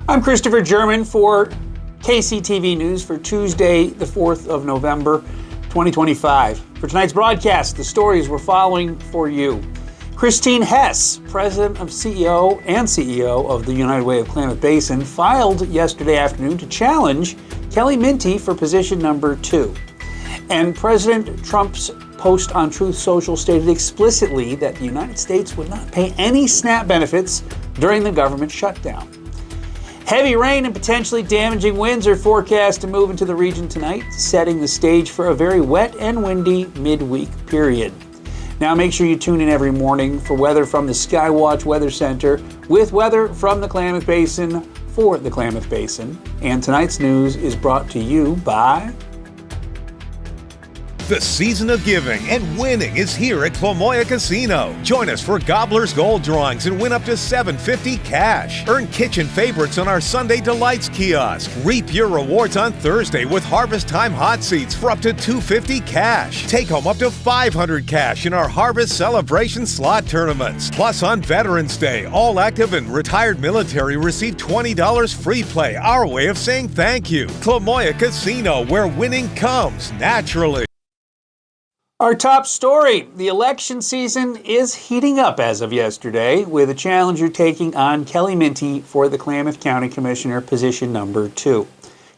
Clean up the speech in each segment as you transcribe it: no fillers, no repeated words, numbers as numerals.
I'm Christopher German for KCTV News for Tuesday, the 4th of November, 2025. For tonight's broadcast, the stories we're following for you. Christine Hess, President of CEO of the United Way of Klamath Basin, filed yesterday afternoon to challenge Kelley Minty for position number 2. And President Trump's post on Truth Social stated explicitly that the United States would not pay any SNAP benefits during the government shutdown. Heavy rain and potentially damaging winds are forecast to move into the region tonight, setting the stage for a very wet and windy midweek period. Now make sure you tune in every morning for weather from the Skywatch Weather Center with weather from the Klamath Basin for the Klamath Basin. And tonight's news is brought to you by... The season of giving and winning is here at Klamath Casino. Join us for Gobbler's Gold drawings and win up to $750 cash. Earn kitchen favorites on our Sunday Delights kiosk. Reap your rewards on Thursday with Harvest Time hot seats for up to $250 cash. Take home up to $500 cash in our Harvest Celebration slot tournaments. Plus on Veterans Day, all active and retired military receive $20 free play. Our way of saying thank you. Klamath Casino, where winning comes naturally. Our top story, the election season is heating up as of yesterday, with a challenger taking on Kelley Minty for the Klamath County Commissioner position number 2.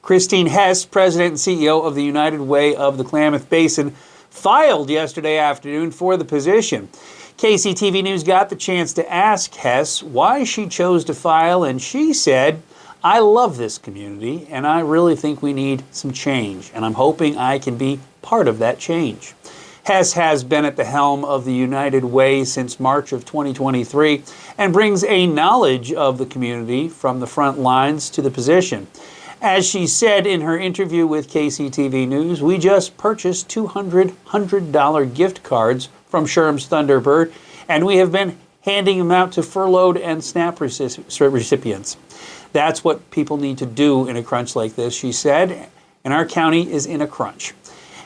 Christine Hess, President and CEO of the United Way of the Klamath Basin, filed yesterday afternoon for the position. KCTV News got the chance to ask Hess why she chose to file, and she said, "I love this community, and I really think we need some change, and I'm hoping I can be part of that change." Hess has been at the helm of the United Way since March of 2023 and brings a knowledge of the community from the front lines to the position. As she said in her interview with KCTV News, "We just purchased $200 gift cards from Sherm's Thunderbird, and we have been handing them out to furloughed and SNAP recipients. That's what people need to do in a crunch like this," she said, and our county is in a crunch.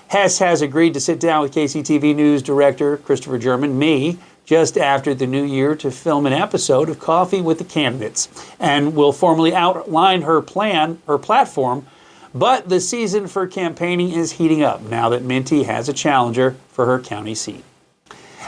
Hess has agreed to sit down with KCTV News Director Christopher German, me, just after the new year to film an episode of Coffee with the Candidates, and will formally outline her platform, but the season for campaigning is heating up now that Minty has a challenger for her county seat.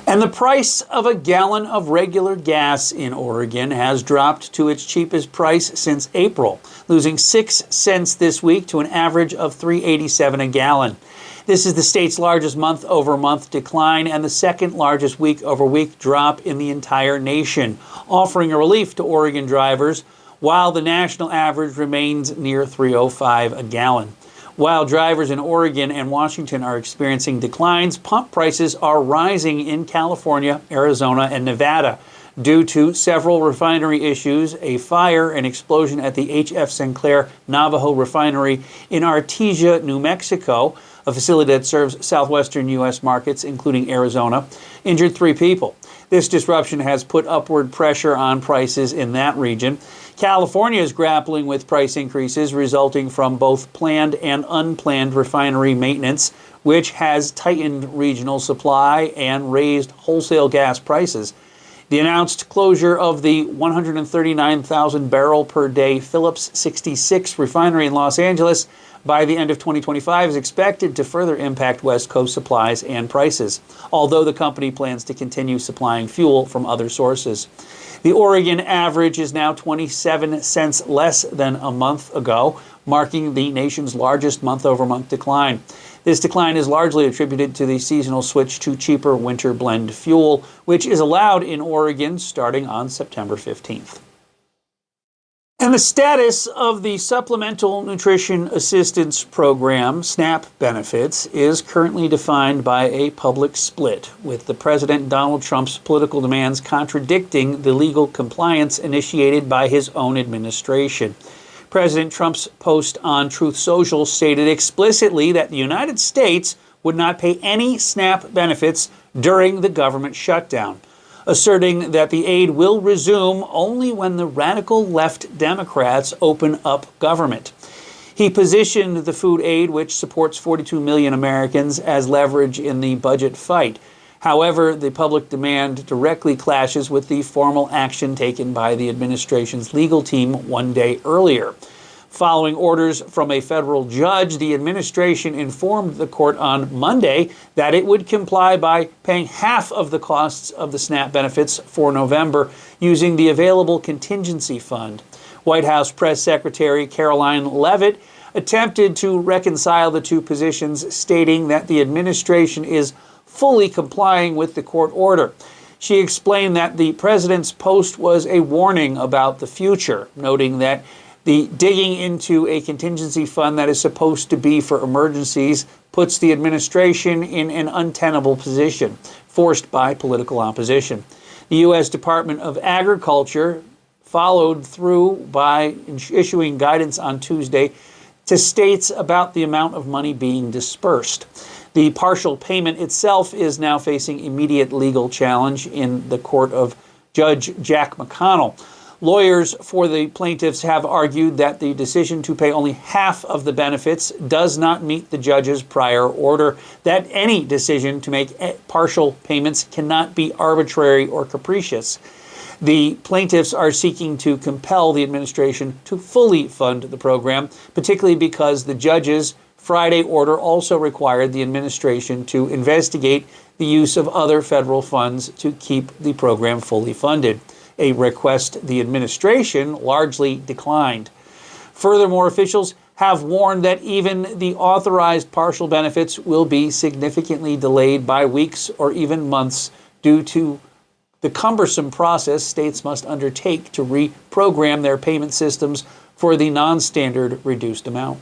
And the price of a gallon of regular gas in Oregon has dropped to its cheapest price since April, losing 6 cents this week to an average of $3.87 a gallon. This is the state's largest month-over-month decline and the second largest week-over-week drop in the entire nation, offering a relief to Oregon drivers, while the national average remains near $3.05 a gallon. While drivers in Oregon and Washington are experiencing declines, pump prices are rising in California, Arizona, and Nevada due to several refinery issues, a fire and explosion at the H.F. Sinclair Navajo refinery in Artesia, New Mexico, a facility that serves southwestern U.S. markets, including Arizona, injured 3 people. This disruption has put upward pressure on prices in that region. California is grappling with price increases resulting from both planned and unplanned refinery maintenance, which has tightened regional supply and raised wholesale gas prices. The announced closure of the 139,000 barrel per day Phillips 66 refinery in Los Angeles by the end of 2025 is expected to further impact West Coast supplies and prices, although the company plans to continue supplying fuel from other sources. The Oregon average is now 27 cents less than a month ago, marking the nation's largest month-over-month decline. This decline is largely attributed to the seasonal switch to cheaper winter blend fuel, which is allowed in Oregon starting on September 15th. And the status of the Supplemental Nutrition Assistance Program, SNAP benefits, is currently defined by a public split, with the President Donald Trump's political demands contradicting the legal compliance initiated by his own administration. President Trump's post on Truth Social stated explicitly that the United States would not pay any SNAP benefits during the government shutdown, asserting that the aid will resume only when the radical left Democrats open up government. He positioned the food aid, which supports 42 million Americans, as leverage in the budget fight. However, the public demand directly clashes with the formal action taken by the administration's legal team one day earlier. Following orders from a federal judge, the administration informed the court on Monday that it would comply by paying half of the costs of the SNAP benefits for November using the available contingency fund. White House Press Secretary Caroline Leavitt attempted to reconcile the two positions, stating that the administration is fully complying with the court order. She explained that the president's post was a warning about the future, noting that the digging into a contingency fund that is supposed to be for emergencies puts the administration in an untenable position, forced by political opposition. The U.S. Department of Agriculture followed through by issuing guidance on Tuesday to states about the amount of money being dispersed. The partial payment itself is now facing immediate legal challenge in the court of Judge Jack McConnell. Lawyers for the plaintiffs have argued that the decision to pay only half of the benefits does not meet the judge's prior order, that any decision to make partial payments cannot be arbitrary or capricious. The plaintiffs are seeking to compel the administration to fully fund the program, particularly because the judge's Friday order also required the administration to investigate the use of other federal funds to keep the program fully funded, a request the administration largely declined. Furthermore, officials have warned that even the authorized partial benefits will be significantly delayed by weeks or even months due to the cumbersome process states must undertake to reprogram their payment systems for the non-standard reduced amount.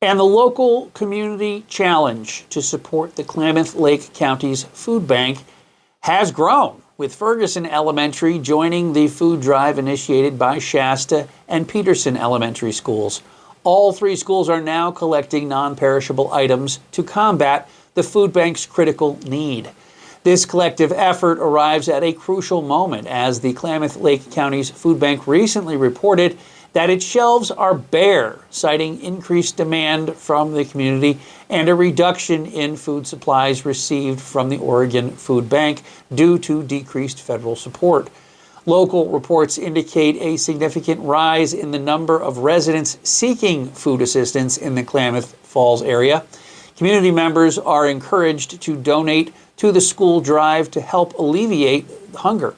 And the local community challenge to support the Klamath-Lake County's food bank has grown, with Ferguson Elementary joining the food drive initiated by Shasta and Peterson Elementary schools. All three schools are now collecting non-perishable items to combat the food bank's critical need. This collective effort arrives at a crucial moment as the Klamath-Lake County's food bank recently reported that its shelves are bare, citing increased demand from the community and a reduction in food supplies received from the Oregon Food Bank due to decreased federal support. Local reports indicate a significant rise in the number of residents seeking food assistance in the Klamath Falls area. Community members are encouraged to donate to the school drive to help alleviate hunger.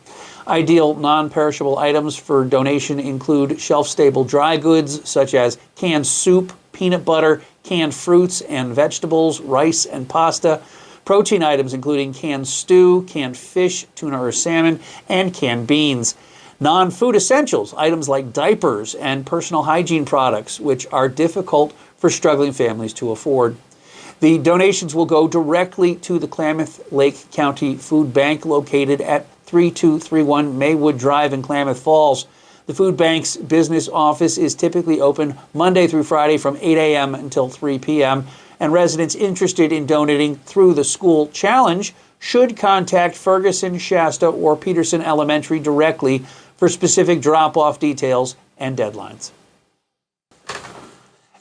Ideal non-perishable items for donation include shelf-stable dry goods such as canned soup, peanut butter, canned fruits and vegetables, rice and pasta, protein items including canned stew, canned fish, tuna or salmon, and canned beans. Non-food essentials, items like diapers and personal hygiene products, which are difficult for struggling families to afford. The donations will go directly to the Klamath-Lake County Food Bank located at 3231 Maywood Drive in Klamath Falls. The food bank's business office is typically open Monday through Friday from 8 a.m. until 3 p.m., and residents interested in donating through the school challenge should contact Ferguson, Shasta, or Peterson Elementary directly for specific drop-off details and deadlines.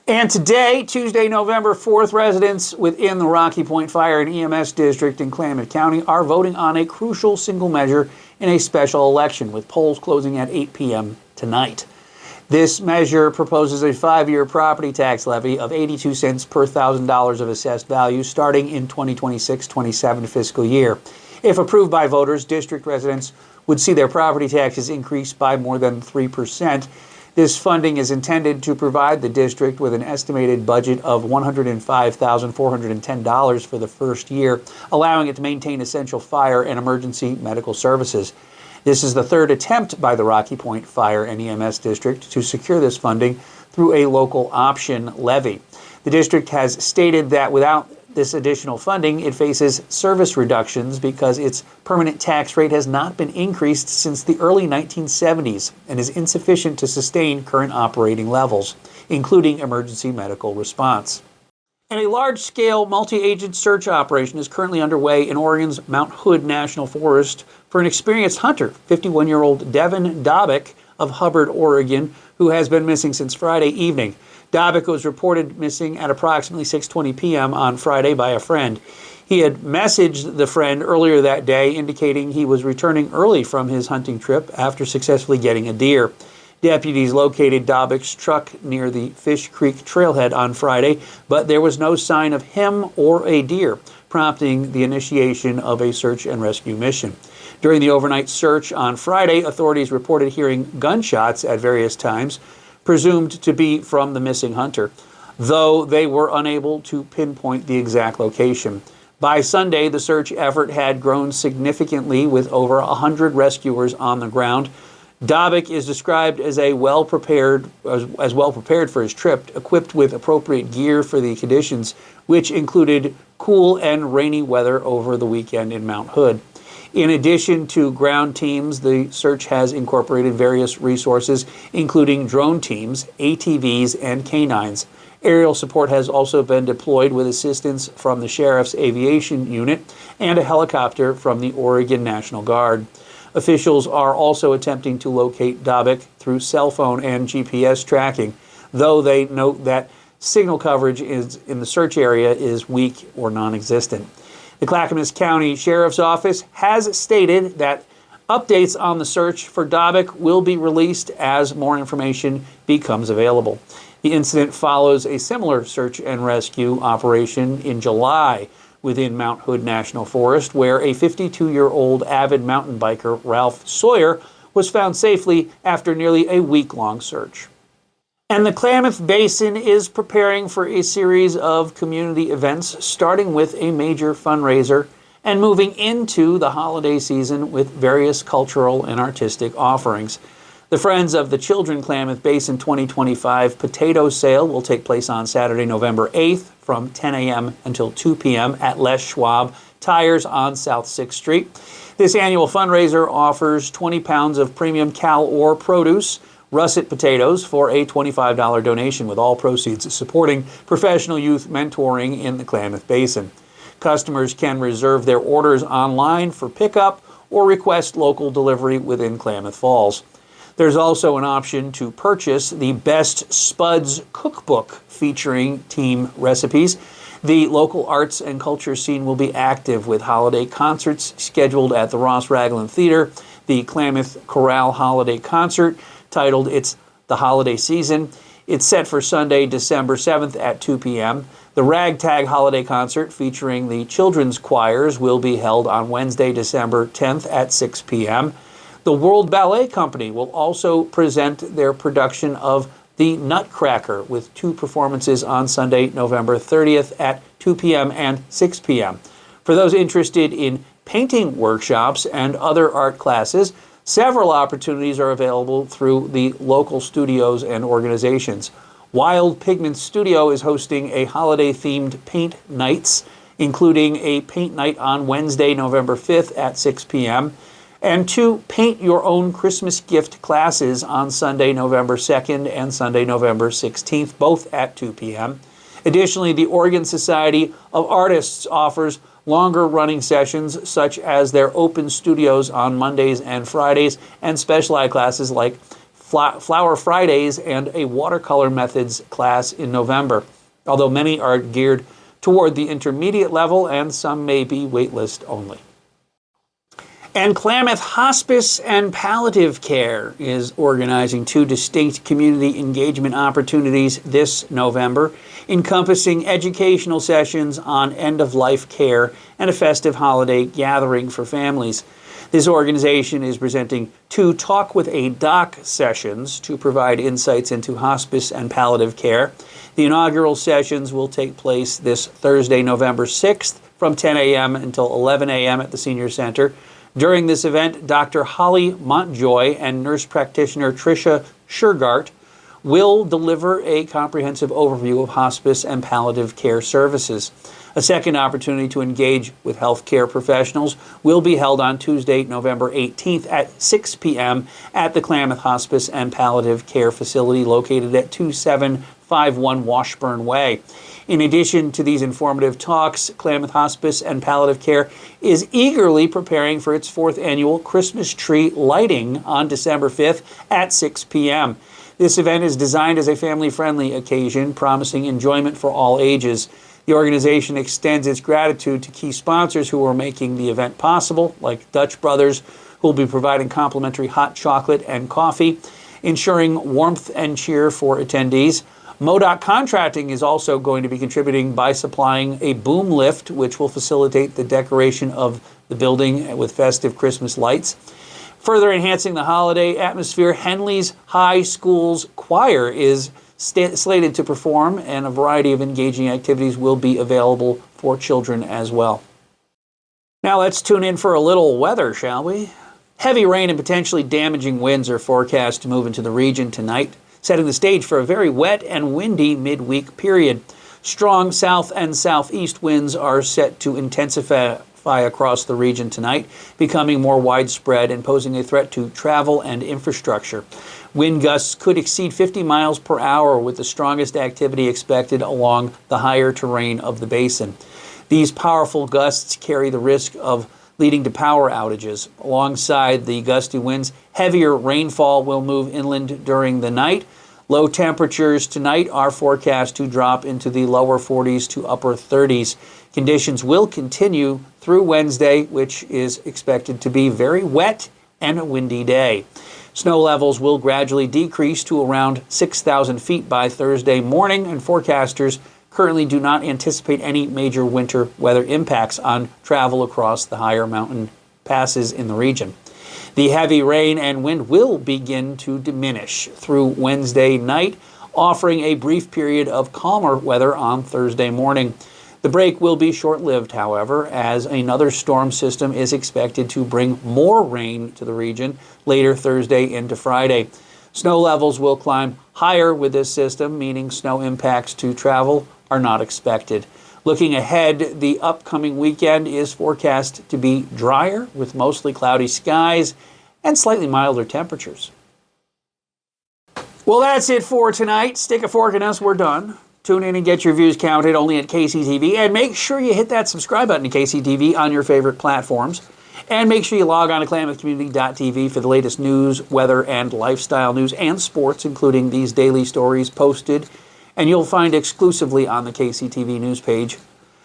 And today, Tuesday, November 4th, residents within the Rocky Point Fire and EMS District in Klamath County are voting on a crucial single measure in a special election, with polls closing at 8 p.m. tonight. This measure proposes a 5-year property tax levy of 82 cents per $1,000 of assessed value starting in 2026-27 fiscal year. If approved by voters, district residents would see their property taxes increase by more than 3%. This funding is intended to provide the district with an estimated budget of $105,410 for the first year, allowing it to maintain essential fire and emergency medical services. This is the third attempt by the Rocky Point Fire and EMS District to secure this funding through a local option levy. The district has stated that without this additional funding, it faces service reductions because its permanent tax rate has not been increased since the early 1970s and is insufficient to sustain current operating levels, including emergency medical response. And a large-scale multi-agent search operation is currently underway in Oregon's Mount Hood National Forest for an experienced hunter, 51-year-old Devin Dobbick of Hubbard, Oregon, who has been missing since Friday evening. Dobbick was reported missing at approximately 6:20 p.m. on Friday by a friend. He had messaged the friend earlier that day indicating he was returning early from his hunting trip after successfully getting a deer. Deputies located Dobbick's truck near the Fish Creek trailhead on Friday, but there was no sign of him or a deer, prompting the initiation of a search and rescue mission. During the overnight search on Friday, authorities reported hearing gunshots at various times, presumed to be from the missing hunter, though they were unable to pinpoint the exact location. By Sunday, the search effort had grown significantly with over 100 rescuers on the ground. Dobbick is described as well prepared for his trip, equipped with appropriate gear for the conditions, which included cool and rainy weather over the weekend in Mount Hood. In addition to ground teams, the search has incorporated various resources, including drone teams, ATVs, and canines. Aerial support has also been deployed with assistance from the Sheriff's Aviation Unit and a helicopter from the Oregon National Guard. Officials are also attempting to locate Dobbick through cell phone and GPS tracking, though they note that signal coverage in the search area is weak or non-existent. The Clackamas County Sheriff's Office has stated that updates on the search for Dobbick will be released as more information becomes available. The incident follows a similar search and rescue operation in July within Mount Hood National Forest, where a 52-year-old avid mountain biker, Ralph Sawyer, was found safely after nearly a week-long search. And the Klamath Basin is preparing for a series of community events, starting with a major fundraiser and moving into the holiday season with various cultural and artistic offerings. The Friends of the Children Klamath Basin 2025 potato sale will take place on Saturday, November 8th from 10 a.m. until 2 p.m. at Les Schwab Tires on South 6th Street. This annual fundraiser offers 20 pounds of premium Cal Or produce, russet potatoes, for a $25 donation, with all proceeds supporting professional youth mentoring in the Klamath Basin. Customers can reserve their orders online for pickup or request local delivery within Klamath Falls. There's also an option to purchase the Best Spuds cookbook featuring team recipes. The local arts and culture scene will be active with holiday concerts scheduled at the Ross Raglan Theater. The Klamath Chorale Holiday Concert, titled It's the Holiday Season, it's set for Sunday, December 7th at 2 p.m. The Ragtag Holiday Concert featuring the children's choirs will be held on Wednesday, December 10th at 6 p.m. The World Ballet Company will also present their production of The Nutcracker with 2 performances on Sunday, November 30th at 2 p.m. and 6 p.m. For those interested in painting workshops and other art classes, several opportunities are available through the local studios and organizations. Wild Pigment Studio is hosting a holiday-themed paint nights, including a paint night on Wednesday, November 5th at 6 p.m., and 2 Paint Your Own Christmas Gift classes on Sunday, November 2nd and Sunday, November 16th, both at 2 p.m. Additionally, the Oregon Society of Artists offers longer running sessions such as their open studios on Mondays and Fridays, and specialized classes like Flower Fridays and a watercolor methods class in November, although many are geared toward the intermediate level and some may be waitlist only. And Klamath Hospice and Palliative Care is organizing 2 distinct community engagement opportunities this November, encompassing educational sessions on end-of-life care and a festive holiday gathering for families. This organization is presenting 2 Talk with a Doc sessions to provide insights into hospice and palliative care. The inaugural sessions will take place this Thursday, November 6th from 10 a.m. until 11 a.m. at the Senior Center. During this event, Dr. Holly Montjoy and nurse practitioner Tricia Shergart will deliver a comprehensive overview of hospice and palliative care services. A second opportunity to engage with healthcare professionals will be held on Tuesday, November 18th at 6 p.m. at the Klamath Hospice and Palliative Care Facility located at 2751 Washburn Way. In addition to these informative talks, Klamath Hospice and Palliative Care is eagerly preparing for its 4th annual Christmas tree lighting on December 5th at 6 p.m. This event is designed as a family-friendly occasion, promising enjoyment for all ages. The organization extends its gratitude to key sponsors who are making the event possible, like Dutch Brothers, who will be providing complimentary hot chocolate and coffee, ensuring warmth and cheer for attendees. MoDOT Contracting is also going to be contributing by supplying a boom lift, which will facilitate the decoration of the building with festive Christmas lights. Further enhancing the holiday atmosphere, Henley's High School's choir is slated to perform, and a variety of engaging activities will be available for children as well. Now let's tune in for a little weather, shall we? Heavy rain and potentially damaging winds are forecast to move into the region tonight, setting the stage for a very wet and windy midweek period. Strong south and southeast winds are set to intensify across the region tonight, becoming more widespread and posing a threat to travel and infrastructure. Wind gusts could exceed 50 miles per hour, with the strongest activity expected along the higher terrain of the basin. These powerful gusts carry the risk of leading to power outages. Alongside the gusty winds, heavier rainfall will move inland during the night. Low temperatures tonight are forecast to drop into the lower 40s to upper 30s. Conditions will continue through Wednesday, which is expected to be very wet and a windy day. Snow levels will gradually decrease to around 6,000 feet by Thursday morning, and forecasters currently do not anticipate any major winter weather impacts on travel across the higher mountain passes in the region. The heavy rain and wind will begin to diminish through Wednesday night, offering a brief period of calmer weather on Thursday morning. The break will be short-lived, however, as another storm system is expected to bring more rain to the region later Thursday into Friday. Snow levels will climb higher with this system, meaning snow impacts to travel are not expected. Looking ahead, the upcoming weekend is forecast to be drier with mostly cloudy skies and slightly milder temperatures. Well, that's it for tonight. Stick a fork in us, we're done. Tune in and get your views counted only at KCTV. And make sure you hit that subscribe button to KCTV on your favorite platforms. And make sure you log on to KlamathCommunity.tv for the latest news, weather, and lifestyle news and sports, including these daily stories posted. And you'll find exclusively on the KCTV news page.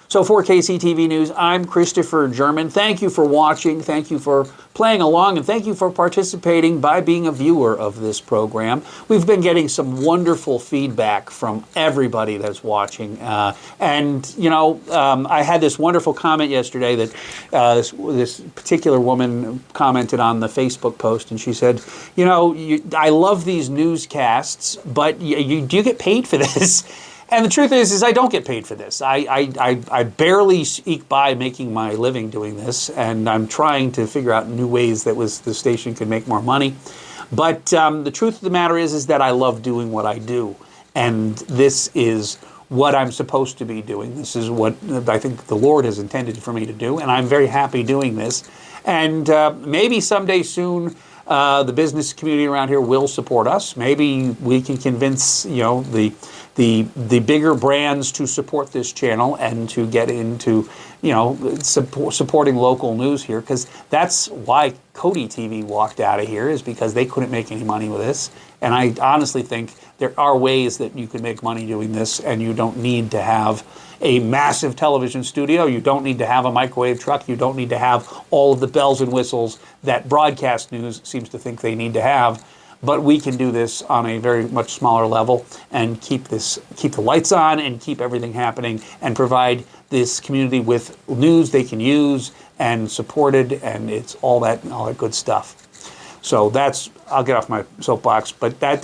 So for KCTV News, I'm Christopher German. Thank you for watching. Thank you for playing along. And thank you for participating by being a viewer of this program. We've been getting some wonderful feedback from everybody that's watching. I had this wonderful comment yesterday that this particular woman commented on the Facebook post. And she said, I love these newscasts, but do you get paid for this? And the truth is I don't get paid for this. I barely eke by making my living doing this, and I'm trying to figure out new ways that the station could make more money. But the truth of the matter is that I love doing what I do, and this is what I'm supposed to be doing. This is what I think the Lord has intended for me to do, and I'm very happy doing this. And maybe someday soon, the business community around here will support us. Maybe we can convince the bigger brands to support this channel and to get into supporting local news here, because that's why Cody TV walked out of here, is because they couldn't make any money with this. And I honestly think there are ways that you can make money doing this, and you don't need to have a massive television studio. You don't need to have a microwave truck. You don't need to have all of the bells and whistles that broadcast news seems to think they need to have. But we can do this on a very much smaller level and keep the lights on and keep everything happening and provide this community with news they can use and supported, and it's all that good stuff. So I'll get off my soapbox, but I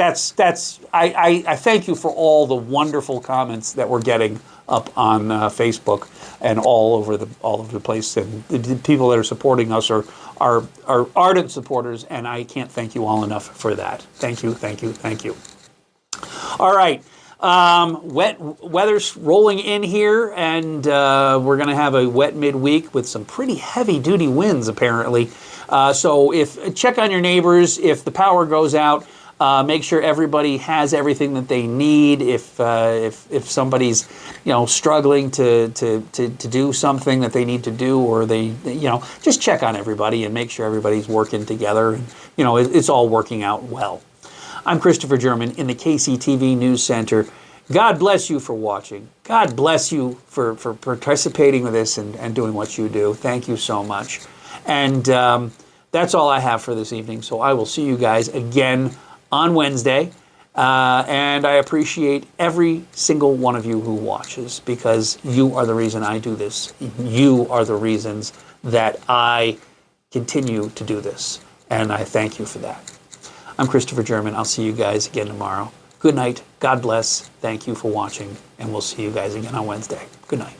thank you for all the wonderful comments that we're getting up on Facebook and all over the place, and the people that are supporting us are ardent supporters, and I can't thank you all enough for that. Thank you, thank you, thank you. All right. Wet weather's rolling in here, and we're going to have a wet midweek with some pretty heavy-duty winds, apparently. So check on your neighbors. If the power goes out, make sure everybody has everything that they need. If somebody's struggling to do something that they need to do, or they just check on everybody and make sure everybody's working together, and it's all working out well. I'm Christopher German in the KCTV News Center. God bless you for watching. God bless you for participating with this and doing what you do. Thank you so much. And that's all I have for this evening. So I will see you guys again on Wednesday. And I appreciate every single one of you who watches, because you are the reason I do this. You are the reasons that I continue to do this. And I thank you for that. I'm Christopher German. I'll see you guys again tomorrow. Good night. God bless. Thank you for watching. And we'll see you guys again on Wednesday. Good night.